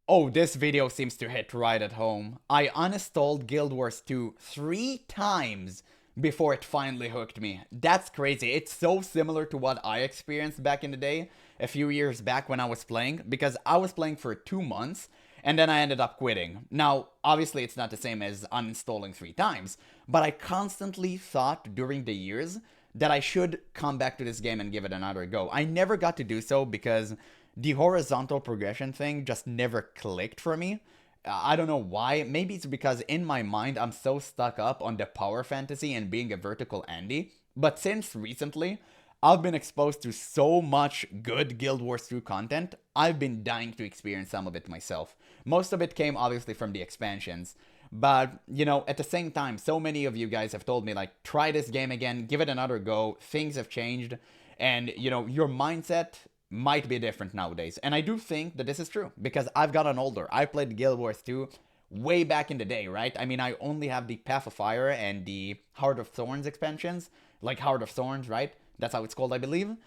Oh, this video seems to hit right at home. I uninstalled Guild Wars 2 3 times before it finally hooked me. That's crazy. It's so similar to what I experienced back in the day, a few years back when I was playing, because I was playing for 2 months and then I ended up quitting. Now, obviously, it's not the same as uninstalling 3 times, but I constantly thought during the years that I should come back to this game and give it another go. I never got to do so because the horizontal progression thing just never clicked for me. I don't know why. Maybe it's because in my mind I'm so stuck up on the power fantasy and being a vertical Andy. But since recently, I've been exposed to so much good Guild Wars 2 content, I've been dying to experience some of it myself. Most of it came obviously from the expansions. But, at the same time, so many of you guys have told me, like, try this game again, give it another go, things have changed, and, your mindset might be different nowadays. And I do think that this is true, because I've gotten older. I played Guild Wars 2 way back in the day, right? I mean, I only have the Path of Fire and the Heart of Thorns expansions, like Heart of Thorns, right? That's how it's called, I believe.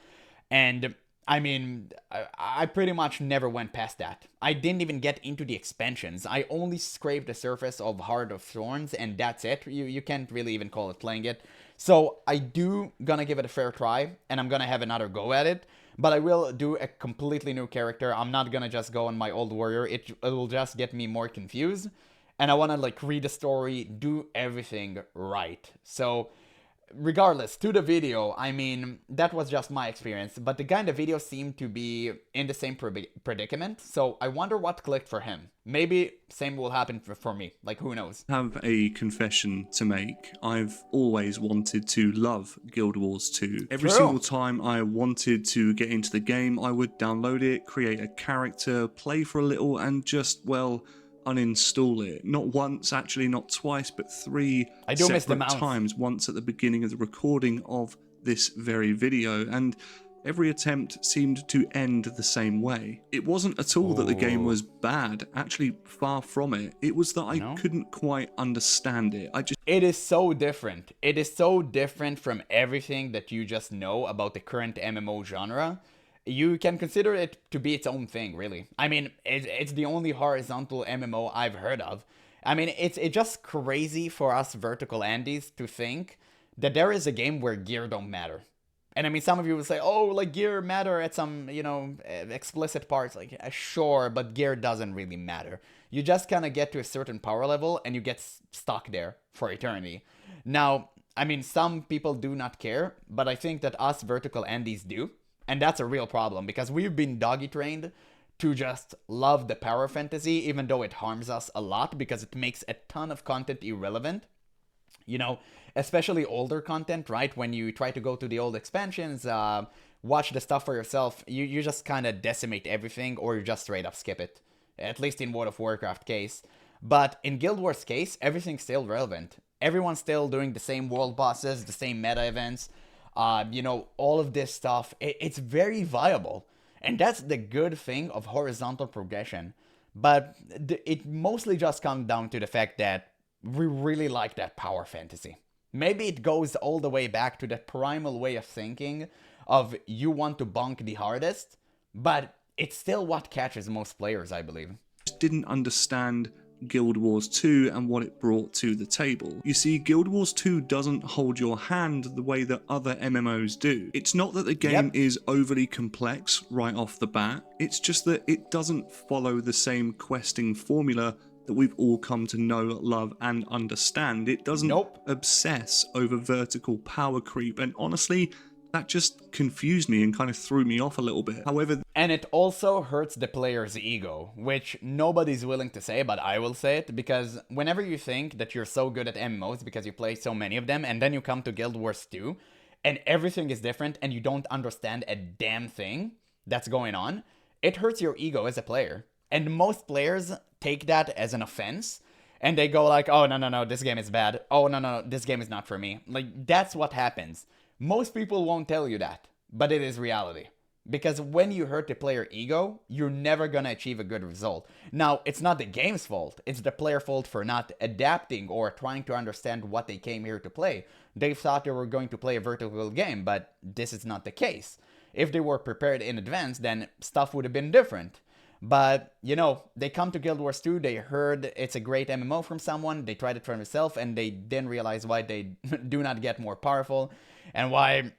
And I mean, I pretty much never went past that. I didn't even get into the expansions. I only scraped the surface of Heart of Thorns, and that's it. You can't really even call it playing it. So I do gonna give it a fair try, and I'm gonna have another go at it. But I will do a completely new character. I'm not gonna just go on my old warrior. It will just get me more confused. And I wanna like read the story, do everything right. So regardless, to the video, I mean, that was just my experience, but the guy in the video seemed to be in the same predicament, so I wonder what clicked for him. Maybe same will happen for me, like who knows. Have a confession to make. I've always wanted to love Guild Wars 2. Every single time I wanted to get into the game, I would download it, create a character, play for a little, and just, well, uninstall it. Not once, actually not twice, but three separate times. Once at the beginning of the recording of this very video, and every attempt seemed to end the same way. It wasn't at all that the game was bad, actually far from it. It was that I couldn't quite understand it. It is so different. It is so different from everything that you just know about the current MMO genre. You can consider it to be its own thing, really. I mean, it's the only horizontal MMO I've heard of. I mean, it's just crazy for us vertical Andes to think that there is a game where gear don't matter. And I mean, some of you will say, oh, like gear matter at some, explicit parts. Like, sure, but gear doesn't really matter. You just kind of get to a certain power level and you get stuck there for eternity. Now, I mean, some people do not care, but I think that us vertical Andes do. And that's a real problem because we've been doggy trained to just love the power fantasy, even though it harms us a lot because it makes a ton of content irrelevant. Especially older content, right? When you try to go to the old expansions, watch the stuff for yourself, you just kind of decimate everything or you just straight up skip it. At least in World of Warcraft case. But in Guild Wars case, everything's still relevant. Everyone's still doing the same world bosses, the same meta events. All of this stuff, it's very viable. And that's the good thing of horizontal progression. But it mostly just comes down to the fact that we really like that power fantasy. Maybe it goes all the way back to that primal way of thinking of you want to bonk the hardest, but it's still what catches most players, I believe. Just didn't understand Guild Wars 2 and what it brought to the table. You see, Guild Wars 2 doesn't hold your hand the way that other MMOs do. It's not that the game is overly complex right off the bat, it's just that it doesn't follow the same questing formula that we've all come to know, love, and understand. It doesn't obsess over vertical power creep, and honestly, that just confused me and kind of threw me off a little bit. However, and it also hurts the player's ego, which nobody's willing to say, but I will say it, because whenever you think that you're so good at MMOs because you play so many of them, and then you come to Guild Wars 2, and everything is different, and you don't understand a damn thing that's going on, it hurts your ego as a player. And most players take that as an offense, and they go like, oh, no, this game is bad. Oh, no, this game is not for me. Like, that's what happens. Most people won't tell you that, but it is reality. Because when you hurt the player ego, you're never gonna achieve a good result. Now, it's not the game's fault, it's the player fault for not adapting or trying to understand what they came here to play. They thought they were going to play a vertical game, but this is not the case. If they were prepared in advance, then stuff would have been different. But, you know, they come to Guild Wars 2, they heard it's a great MMO from someone, they tried it for themselves, and they didn't realize why they do not get more powerful, and why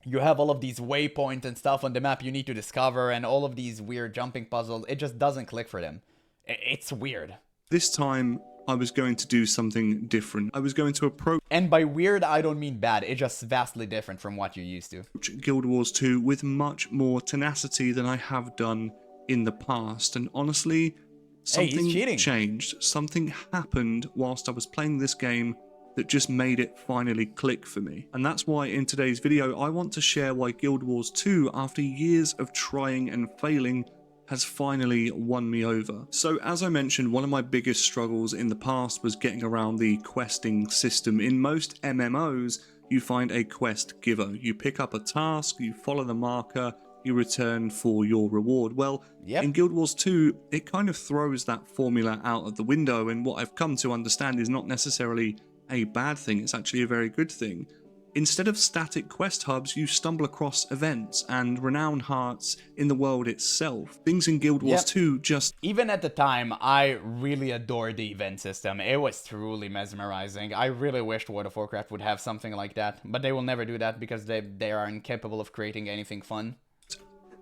you have all of these waypoints and stuff on the map you need to discover, and all of these weird jumping puzzles. It just doesn't click for them. It's weird. This time, I was going to do something different. I was going to approach... And by weird, I don't mean bad. It's just vastly different from what you're used to. Guild Wars 2 with much more tenacity than I have done in the past. And honestly, something changed. Something happened whilst I was playing this game that just made it finally click for me. And that's why in today's video, I want to share why Guild Wars 2, after years of trying and failing, has finally won me over. So as I mentioned, one of my biggest struggles in the past was getting around the questing system. In most MMOs, you find a quest giver. You pick up a task, you follow the marker, you return for your reward. Well, in Guild Wars 2, it kind of throws that formula out of the window, and what I've come to understand is not necessarily a bad thing, it's actually a very good thing. Instead of static quest hubs, you stumble across events and renown hearts in the world itself. Things in Guild Wars 2 just... Even at the time, I really adored the event system. It was truly mesmerizing. I really wished World of Warcraft would have something like that, but they will never do that because they are incapable of creating anything fun.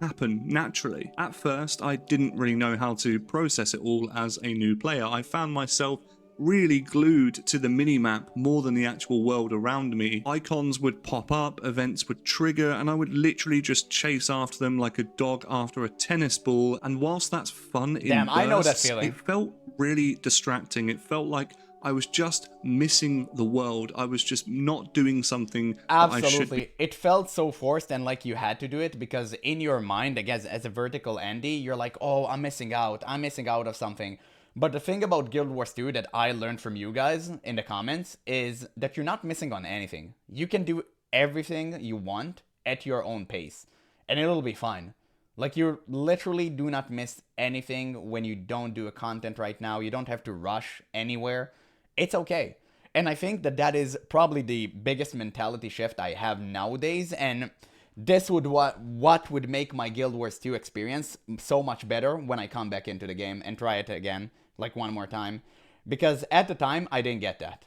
Happen naturally. At first, I didn't really know how to process it all as a new player. I found myself really glued to the minimap more than the actual world around me. Icons would pop up, events would trigger, and I would literally just chase after them like a dog after a tennis ball. And whilst that's fun in bursts, I know that feeling. It felt really distracting. It felt like I was just missing the world. I was just not doing something that I should be. It felt so forced and like you had to do it because in your mind, I guess, as a vertical Andy, you're like, oh, I'm missing out. I'm missing out of something. But the thing about Guild Wars 2 that I learned from you guys in the comments is that you're not missing on anything. You can do everything you want at your own pace, and it'll be fine. Like, you literally do not miss anything when you don't do a content right now. You don't have to rush anywhere. It's okay. And I think that that is probably the biggest mentality shift I have nowadays, and this would what would make my Guild Wars 2 experience so much better when I come back into the game and try it again, like one more time. Because at the time, I didn't get that.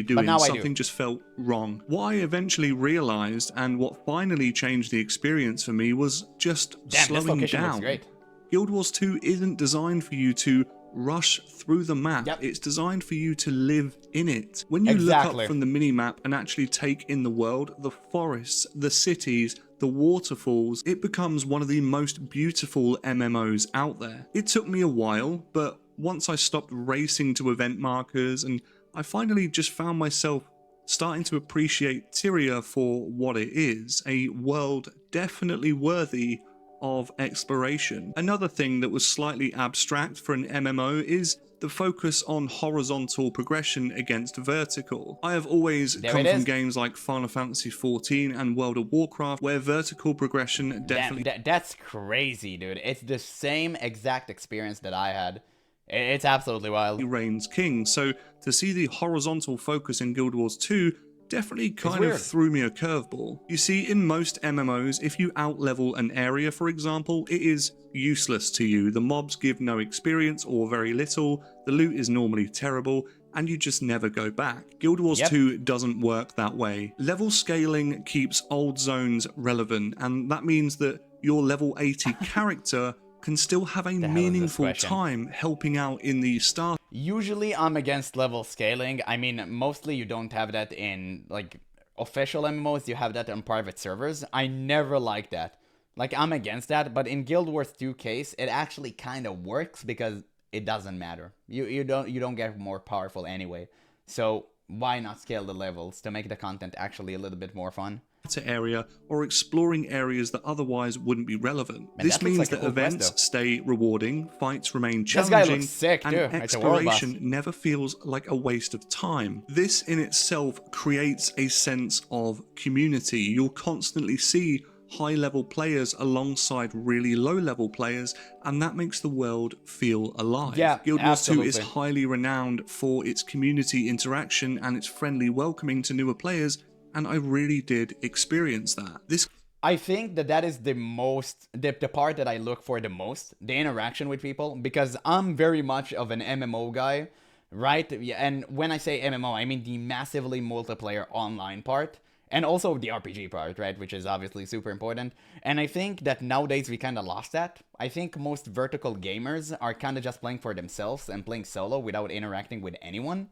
But now something just felt wrong. What I eventually realized, and what finally changed the experience for me, was just slowing down. Great. Guild Wars 2 isn't designed for you to rush through the map. It's designed for you to live in it. When you look up from the minimap and actually take in the world, the forests, the cities, the waterfalls, it becomes one of the most beautiful MMOs out there. It took me a while, but once I stopped racing to event markers, and I finally just found myself starting to appreciate Tyria for what it is, a world definitely worthy of exploration. Another thing that was slightly abstract for an MMO is the focus on horizontal progression against vertical. I have always come from games like Final Fantasy XIV and World of Warcraft, where vertical progression definitely... That's crazy, dude. It's the same exact experience that I had. It's absolutely wild. Reigns king, so to see the horizontal focus in Guild Wars 2 definitely kind of threw me a curveball. You see, in most MMOs, if you outlevel an area, for example, it is useless to you. The mobs give no experience or very little, the loot is normally terrible, and you just never go back. Guild Wars 2 doesn't work that way. Level scaling keeps old zones relevant, and that means that your level 80 character can still have a meaningful time helping out in the start. Usually I'm against level scaling. I mean, mostly you don't have that in, like, official MMOs. You have that on private servers. I never like that. Like, I'm against that, but in Guild Wars 2 case, it actually kind of works because it doesn't matter. You don't get more powerful anyway. So why not scale the levels to make the content actually a little bit more fun? Area or exploring areas that otherwise wouldn't be relevant. This means that events stay rewarding, fights remain challenging, and exploration never feels like a waste of time. This in itself creates a sense of community. You'll constantly see high-level players alongside really low-level players, and that makes the world feel alive. Guild Wars 2 is highly renowned for its community interaction and its friendly welcoming to newer players, and I really did experience that. This I think that is the part that I look for the most, the interaction with people, because I'm very much of an MMO guy, right? Yeah, and when I say MMO, I mean the massively multiplayer online part, and also the RPG part, right? Which is obviously super important. And I think that nowadays we kind of lost that. I think most vertical gamers are kind of just playing for themselves and playing solo without interacting with anyone.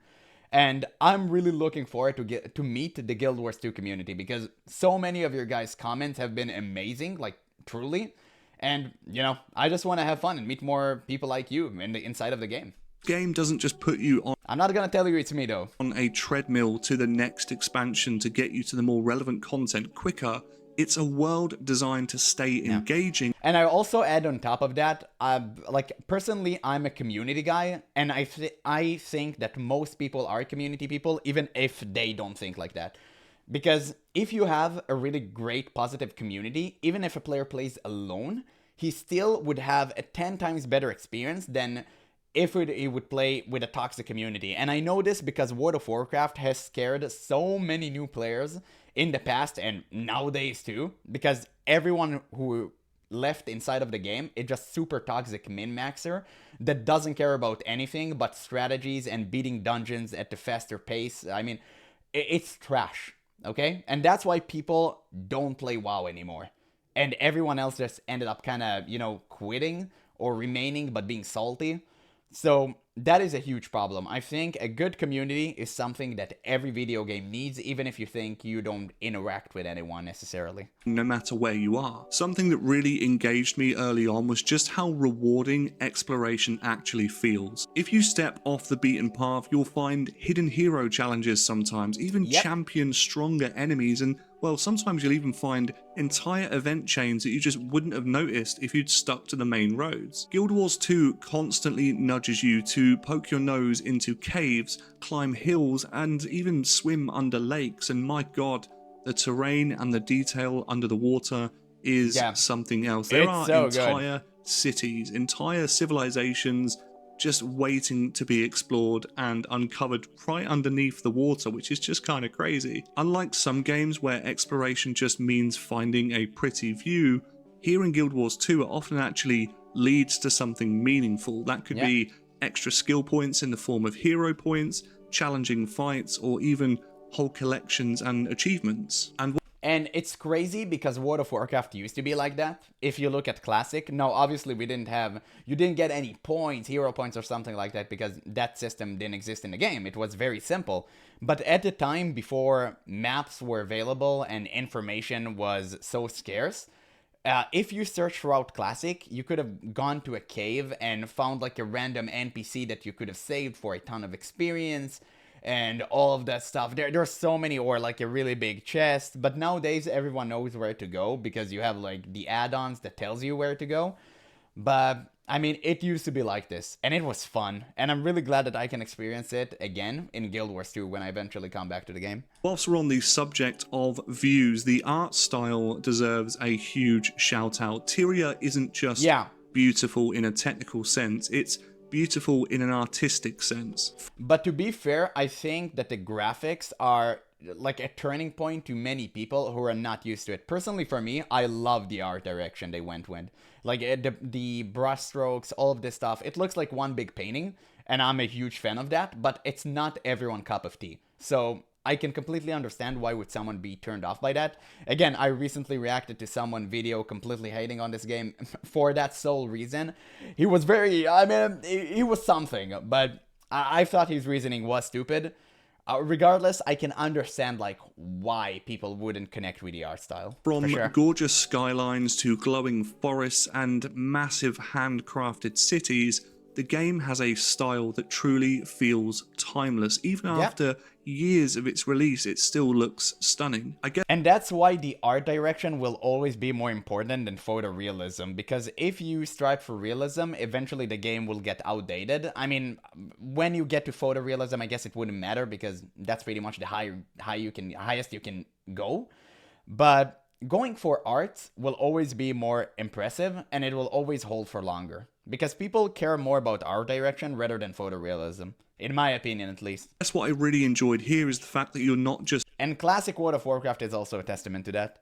And I'm really looking forward to meet the Guild Wars 2 community, because so many of your guys' comments have been amazing, like truly. And I just want to have fun and meet more people like you in the inside of the game. Game doesn't just put you on. I'm not gonna tell you it's me though. On a treadmill to the next expansion to get you to the more relevant content quicker. It's a world designed to stay engaging. And I also add on top of that, like personally, I'm a community guy, and I think that most people are community people, even if they don't think like that. Because if you have a really great positive community, even if a player plays alone, he still would have a 10 times better experience than if he would play with a toxic community. And I know this because World of Warcraft has scared so many new players in the past and nowadays too, because everyone who left inside of the game is just super toxic min-maxer that doesn't care about anything but strategies and beating dungeons at the faster pace. I mean, it's trash, okay? And that's why people don't play WoW anymore. And everyone else just ended up kind of, quitting or remaining but being salty. So that is a huge problem. I think a good community is something that every video game needs, even if you think you don't interact with anyone necessarily. No matter where you are. Something that really engaged me early on was just how rewarding exploration actually feels. If you step off the beaten path, you'll find hidden hero challenges sometimes, even champion stronger enemies, and well, sometimes you'll even find entire event chains that you just wouldn't have noticed if you'd stuck to the main roads. Guild Wars 2 constantly nudges you to poke your nose into caves, climb hills, and even swim under lakes, and my god, the terrain and the detail under the water is something else. There are entire cities, entire civilizations just waiting to be explored and uncovered right underneath the water, which is just kind of crazy. Unlike some games where exploration just means finding a pretty view, here in Guild Wars 2 it often actually leads to something meaningful. That could be extra skill points in the form of hero points, challenging fights, or even whole collections and achievements. And it's crazy because World of Warcraft used to be like that. If you look at Classic, now obviously you didn't get any points, hero points or something like that, because that system didn't exist in the game. It was very simple. But at the time before maps were available and information was so scarce, if you search throughout Classic, you could have gone to a cave and found like a random NPC that you could have saved for a ton of experience and all of that stuff. There's so many, or like a really big chest. But nowadays everyone knows where to go because you have like the add-ons that tells you where to go. But I mean, it used to be like this, and it was fun, and I'm really glad that I can experience it again in Guild Wars 2 when I eventually come back to the game. Whilst we're on the subject of views, the art style deserves a huge shout out. Tyria isn't just beautiful in a technical sense, it's beautiful in an artistic sense. But to be fair, I think that the graphics are like a turning point to many people who are not used to it. Personally, for me, I love the art direction they went with. Like the brush strokes, all of this stuff. It looks like one big painting, and I'm a huge fan of that, but it's not everyone's cup of tea. So I can completely understand why would someone be turned off by that. Again, I recently reacted to someone video completely hating on this game for that sole reason. He was he was something, but I thought his reasoning was stupid. Regardless, I can understand like why people wouldn't connect with the art style. From gorgeous skylines to glowing forests and massive handcrafted cities, the game has a style that truly feels timeless. Even after years of its release, it still looks stunning. And that's why the art direction will always be more important than photorealism, because if you strive for realism, eventually the game will get outdated. I mean, when you get to photorealism, I guess it wouldn't matter because that's pretty much the highest you can go. But going for art will always be more impressive, and it will always hold for longer, because people care more about art direction rather than photorealism. In my opinion, at least. That's what I really enjoyed here, is the fact that you're not just... And classic World of Warcraft is also a testament to that.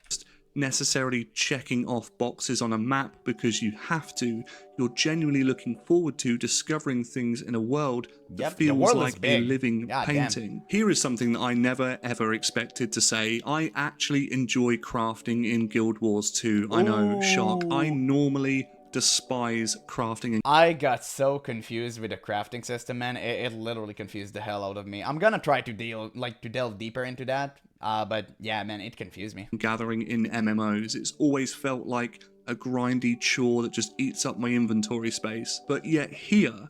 necessarily checking off boxes on a map because you have to. You're genuinely looking forward to discovering things in a world that Yep, the feels world is like a big. living God damn. painting. Here is something that I never ever expected to say. I actually enjoy crafting in Guild Wars 2. I know, shock. I Ooh. normally despise crafting. I got so confused with the crafting system, man. It literally confused the hell out of me. I'm gonna try to delve deeper into that. But yeah, man, it confused me. Gathering in MMOs. It's always felt like a grindy chore that just eats up my inventory space. But yet here,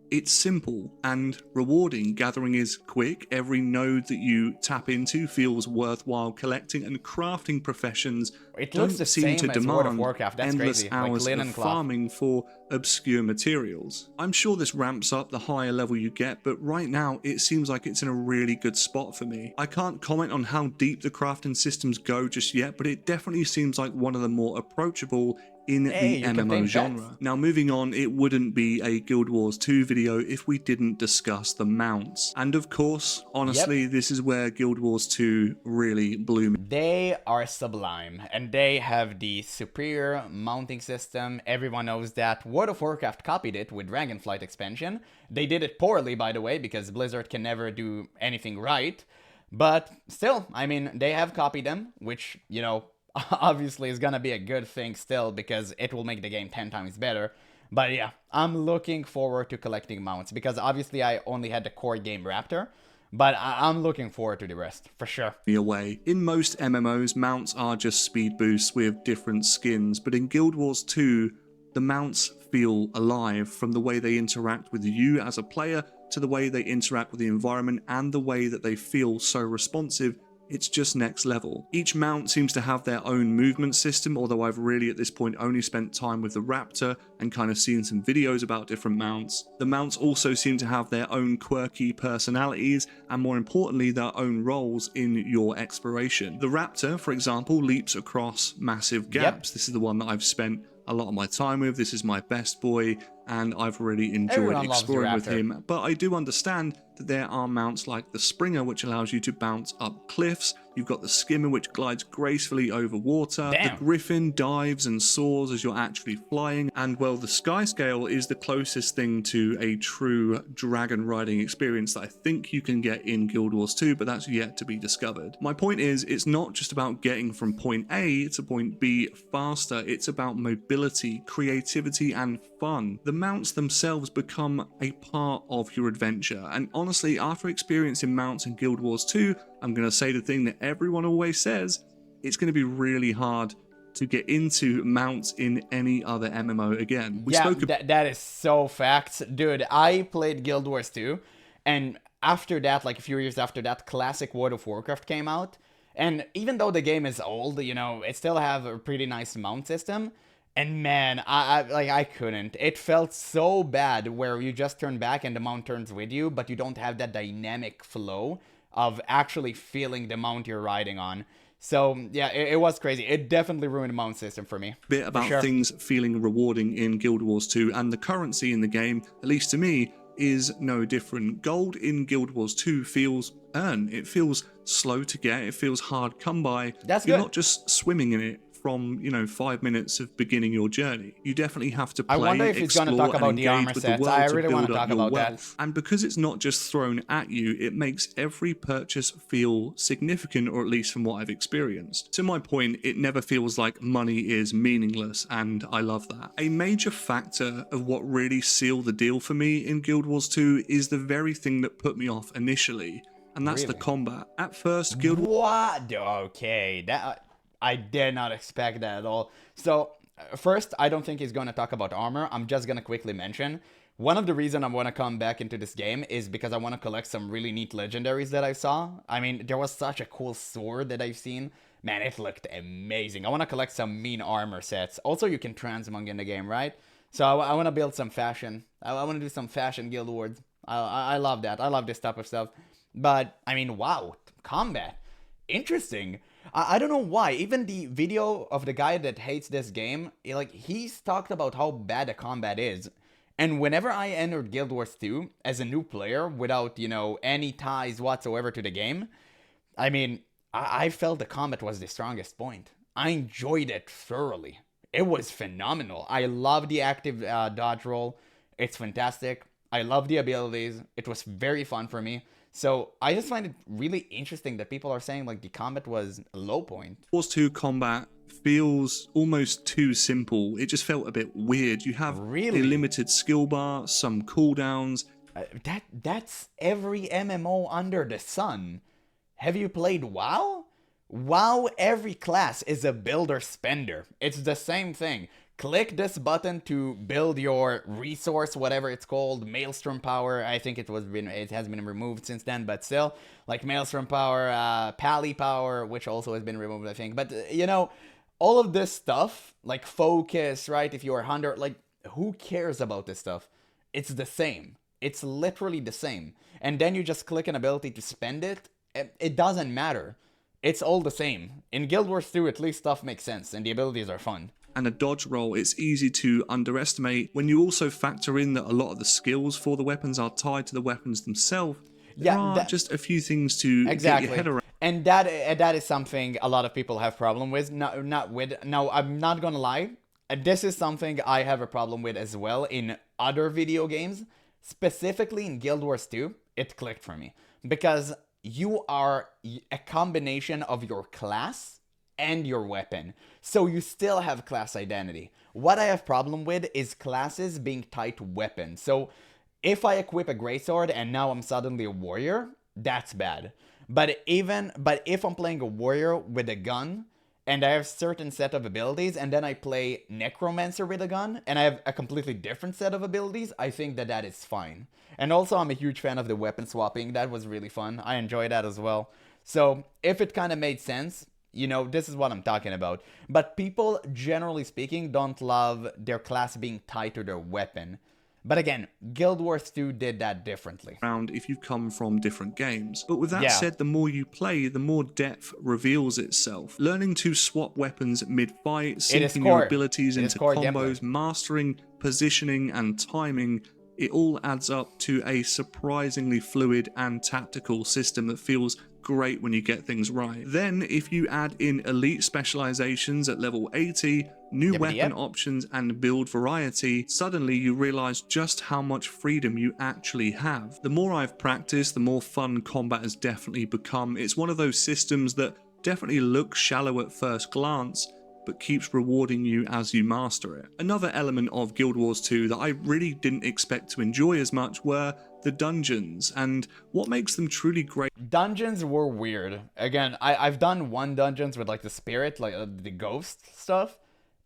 it's simple and rewarding. Gathering is quick. Every node that you tap into feels worthwhile collecting, and crafting professions It don't looks the seem same to as World of demand Warcraft. That's endless crazy. Like hours linen of cloth. farming for obscure materials. I'm sure this ramps up the higher level you get, but right now it seems like it's in a really good spot for me. I can't comment on how deep the crafting systems go just yet, but it definitely seems like one of the more approachable in Hey, the you can MMO tame genre. pets. Now moving on, it wouldn't be a Guild Wars 2 video if we didn't discuss the mounts. And of course, honestly, this is where Guild Wars 2 really blew me. They are sublime, and they have the superior mounting system. Everyone knows that. World of Warcraft copied it with Dragonflight expansion. They did it poorly, by the way, because Blizzard can never do anything right. But still, I mean, they have copied them, which, you know, obviously is gonna be a good thing still, because it will make the game 10 times better. But yeah, I'm looking forward to collecting mounts, because obviously I only had the core game Raptor, but I'm looking forward to the rest, for sure. Away. In most MMOs, mounts are just speed boosts with different skins, but in Guild Wars 2, the mounts feel alive, from the way they interact with you as a player to the way they interact with the environment and the way that they feel so responsive. It's just next level. Each mount seems to have their own movement system, although I've really at this point only spent time with the Raptor and kind of seen some videos about different mounts. The mounts also seem to have their own quirky personalities and, more importantly, their own roles in your exploration. The Raptor, for example, leaps across massive gaps. This is the one that I've spent a lot of my time with. This is my best boy, and I've really enjoyed exploring with him. But I do understand that there are mounts like the Springer, which allows you to bounce up cliffs. You've got the Skimmer, which glides gracefully over water. The Griffin dives and soars as you're actually flying. And well, the Skyscale is the closest thing to a true dragon riding experience that I think you can get in Guild Wars 2, but that's yet to be discovered. My point is, it's not just about getting from point A to point B faster. It's about mobility, creativity, and fun. The mounts themselves become a part of your adventure. And honestly, after experiencing mounts in Guild Wars 2, I'm going to say the thing that everyone always says: it's going to be really hard to get into mounts in any other MMO again. That is so facts. Dude, I played Guild Wars 2, and after that, like a few years after that, classic World of Warcraft came out. And even though the game is old, you know, it still have a pretty nice mount system. And man, I couldn't. It felt so bad where you just turn back and the mount turns with you, but you don't have that dynamic flow of actually feeling the mount you're riding on. So yeah, it was crazy. It definitely ruined the mount system for me. Bit about things feeling rewarding in Guild Wars 2, and the currency in the game, at least to me, is no different. Gold in Guild Wars 2 feels earned. It feels slow to get. It feels hard come by. You're not just swimming in it from, 5 minutes of beginning your journey. You definitely have to play, I wonder if he's going to talk about the armor sets. I really want to talk about that. And because it's not just thrown at you, it makes every purchase feel significant, or at least from what I've experienced. To my point, it never feels like money is meaningless, and I love that. A major factor of what really sealed the deal for me in Guild Wars 2 is the very thing that put me off initially, and that's the combat. At first, Guild Wars... What? Okay, I did not expect that at all. So, first, I don't think he's going to talk about armor. I'm just going to quickly mention, one of the reasons I want to come back into this game is because I want to collect some really neat legendaries that I saw. I mean, there was such a cool sword that I've seen. Man, it looked amazing. I want to collect some mean armor sets. Also, you can transmog in the game, right? So, I want to build some fashion. I want to do some fashion guild wars. I love that. I love this type of stuff. But, I mean, wow, combat. Interesting. I don't know why. Even the video of the guy that hates this game, he's talked about how bad the combat is. And whenever I entered Guild Wars 2 as a new player without, any ties whatsoever to the game, I mean, I felt the combat was the strongest point. I enjoyed it thoroughly. It was phenomenal. I love the active dodge roll. It's fantastic. I love the abilities. It was very fun for me. So I just find it really interesting that people are saying like the combat was a low point. Wars 2 combat feels almost too simple. It just felt a bit weird. You have Really? a limited skill bar, some cooldowns. That's every MMO under the sun. Have you played WoW? WoW, every class is a builder spender. It's the same thing. Click this button to build your resource, whatever it's called, Maelstrom Power. I think it has been removed since then, but still, like Maelstrom Power, Pally Power, which also has been removed, I think. But all of this stuff, like Focus, right? If you're 100, like, who cares about this stuff? It's the same. It's literally the same. And then you just click an ability to spend it. It doesn't matter. It's all the same. In Guild Wars 2, at least stuff makes sense, and the abilities are fun. And a dodge roll, it's easy to underestimate when you also factor in that a lot of the skills for the weapons are tied to the weapons themselves. There are just a few things to get your head around. And that is something a lot of people have problem with. No, I'm not gonna lie. This is something I have a problem with as well in other video games. Specifically in Guild Wars 2, it clicked for me. Because you are a combination of your class and your weapon. So you still have class identity. What I have problem with is classes being tied to weapons. So if I equip a greatsword and now I'm suddenly a warrior, that's bad. But if I'm playing a warrior with a gun and I have certain set of abilities and then I play necromancer with a gun and I have a completely different set of abilities, I think that is fine. And also I'm a huge fan of the weapon swapping. That was really fun. I enjoy that as well. So if it kind of made sense, this is what I'm talking about. But people, generally speaking, don't love their class being tied to their weapon. But again, Guild Wars 2 did that differently. If you've come from different games. But with that said, the more you play, the more depth reveals itself. Learning to swap weapons mid-fight, syncing your abilities into combos, mastering positioning and timing, it all adds up to a surprisingly fluid and tactical system that feels great when you get things right. Then, if you add in elite specializations at level 80, new weapon options and build variety, suddenly you realize just how much freedom you actually have. The more I've practiced, the more fun combat has definitely become. It's one of those systems that definitely looks shallow at first glance, but keeps rewarding you as you master it. Another element of Guild Wars 2 that I really didn't expect to enjoy as much were the dungeons, and what makes them truly great. Dungeons were weird. Again, I've done one dungeons with like the spirit, like the ghost stuff,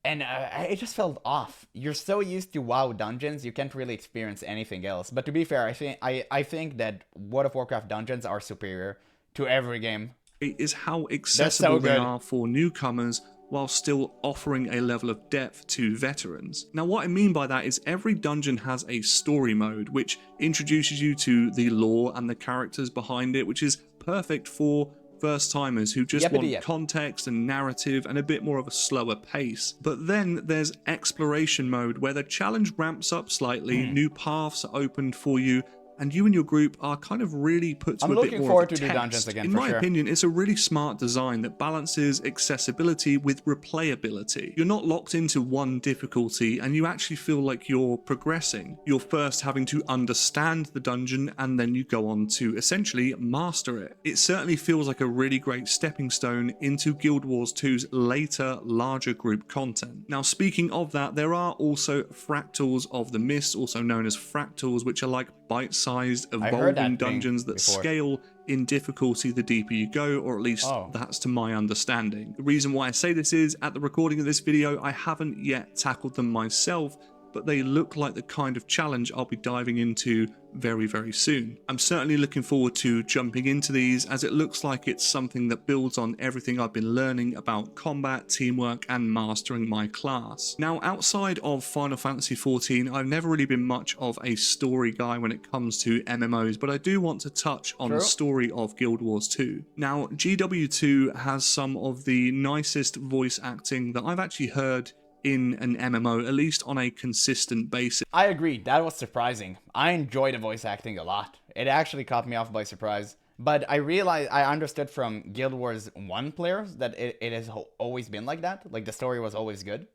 and it just felt off. You're so used to WoW dungeons, you can't really experience anything else. But to be fair, I think that World of Warcraft dungeons are superior to every game. It is how accessible they are for newcomers, while still offering a level of depth to veterans. Now what I mean by that is every dungeon has a story mode, which introduces you to the lore and the characters behind it, which is perfect for first timers who just want context and narrative and a bit more of a slower pace. But then there's exploration mode, where the challenge ramps up slightly, new paths are opened for you, and you and your group are kind of really put to a bit more of a test. I'm looking forward to new dungeons again, in my opinion, it's a really smart design that balances accessibility with replayability. You're not locked into one difficulty, and you actually feel like you're progressing. You're first having to understand the dungeon, and then you go on to essentially master it. It certainly feels like a really great stepping stone into Guild Wars 2's later, larger group content. Now, speaking of that, there are also fractals of the mist, also known as fractals, which are like bite-sized evolving dungeons that scale in difficulty the deeper you go, or at least that's to my understanding. The reason why I say this is, at the recording of this video, I haven't yet tackled them myself, but they look like the kind of challenge I'll be diving into very, very soon. I'm certainly looking forward to jumping into these, as it looks like it's something that builds on everything I've been learning about combat, teamwork, and mastering my class. Now, outside of Final Fantasy XIV, I've never really been much of a story guy when it comes to MMOs, but I do want to touch on the story of Guild Wars 2. Now, GW2 has some of the nicest voice acting that I've actually heard in an MMO, at least on a consistent basis. I agree, that was surprising. I enjoyed the voice acting a lot. It actually caught me off by surprise. But I understood from Guild Wars 1 players that it has always been like that. Like, the story was always good.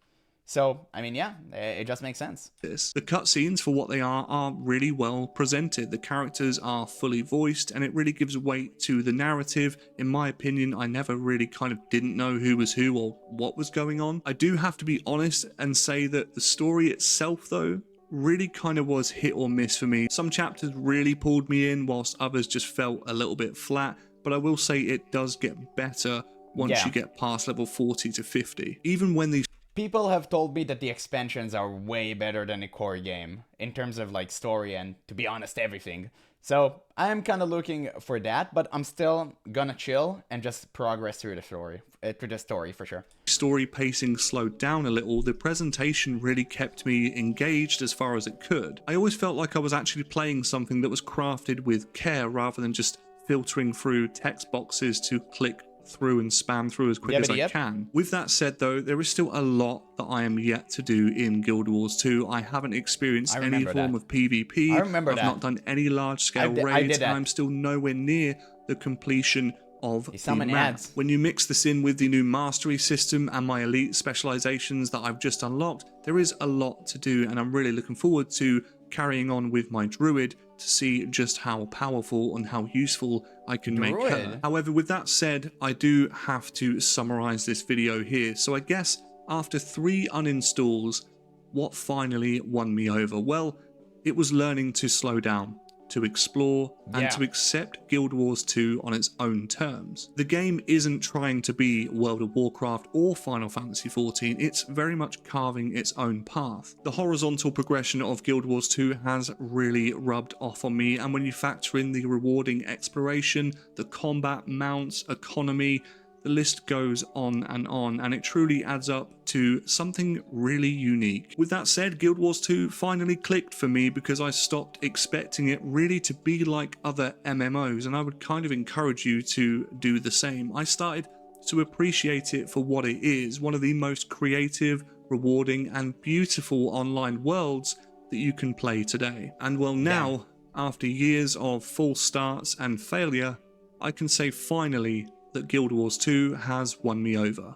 So, I mean, yeah, it just makes sense. The cutscenes, for what they are really well presented. The characters are fully voiced, and it really gives weight to the narrative. In my opinion, I never really kind of didn't know who was who or what was going on. I do have to be honest and say that the story itself, though, really kind of was hit or miss for me. Some chapters really pulled me in, whilst others just felt a little bit flat, but I will say it does get better once you get past level 40 to 50. Even when these people have told me that the expansions are way better than the core game in terms of like story and, to be honest, everything. So I'm kind of looking for that, but I'm still gonna chill and just progress through the story, for sure. Story pacing slowed down a little, the presentation really kept me engaged as far as it could. I always felt like I was actually playing something that was crafted with care rather than just filtering through text boxes to click through and spam through as quick as I can. With that said though, there is still a lot that I am yet to do in Guild Wars 2. I haven't experienced any form of PvP. I've not done any large scale raids, and I'm still nowhere near the completion of the map. When you mix this in with the new mastery system and my elite specializations that I've just unlocked, there is a lot to do, and I'm really looking forward to carrying on with my druid to see just how powerful and how useful I can make her. However, with that said, I do have to summarize this video here. So I guess after 3 uninstalls, what finally won me over? Well, it was learning to slow down, to explore, and to accept Guild Wars 2 on its own terms. The game isn't trying to be World of Warcraft or Final Fantasy XIV, it's very much carving its own path. The horizontal progression of Guild Wars 2 has really rubbed off on me, and when you factor in the rewarding exploration, the combat, mounts, economy, the list goes on, and it truly adds up to something really unique. With that said, Guild Wars 2 finally clicked for me because I stopped expecting it really to be like other MMOs, and I would kind of encourage you to do the same. I started to appreciate it for what it is, one of the most creative, rewarding, and beautiful online worlds that you can play today. And well, now, after years of false starts and failure, I can say finally that Guild Wars 2 has won me over.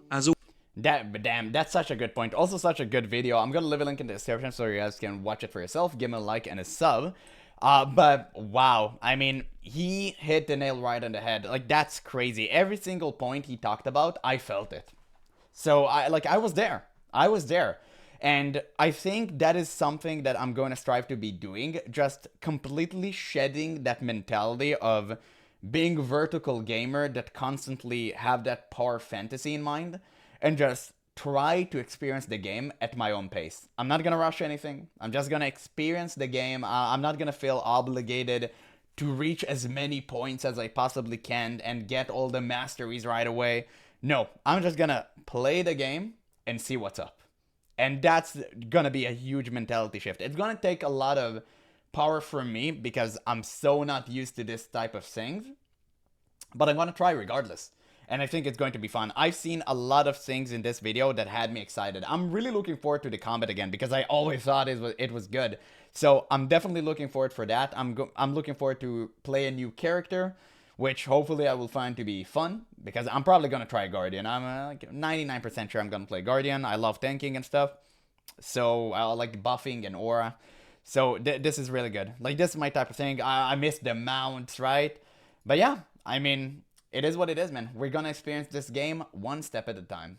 Damn, that's such a good point. Also such a good video. I'm gonna leave a link in the description so you guys can watch it for yourself. Give him a like and a sub. But wow, I mean, he hit the nail right on the head. Like, that's crazy. Every single point he talked about, I felt it. So I was there. And I think that is something that I'm going to strive to be doing. Just completely shedding that mentality of being a vertical gamer that constantly have that power fantasy in mind, and just try to experience the game at my own pace. I'm not gonna rush anything. I'm just gonna experience the game. I'm not gonna feel obligated to reach as many points as I possibly can and get all the masteries right away. No, I'm just gonna play the game and see what's up. And that's gonna be a huge mentality shift. It's gonna take a lot of power from me because I'm so not used to this type of things, but I'm gonna try regardless, and I think it's going to be fun. I've seen a lot of things in this video that had me excited. I'm really looking forward to the combat again because I always thought it was good, so I'm definitely looking forward for that. I'm looking forward to play a new character, which hopefully I will find to be fun, because I'm probably gonna try Guardian. I'm like 99% sure I'm gonna play Guardian. I love tanking and stuff, so I like buffing and aura. So this is really good. Like, this is my type of thing. I miss the mounts, right? But yeah, I mean, it is what it is, man. We're gonna experience this game one step at a time.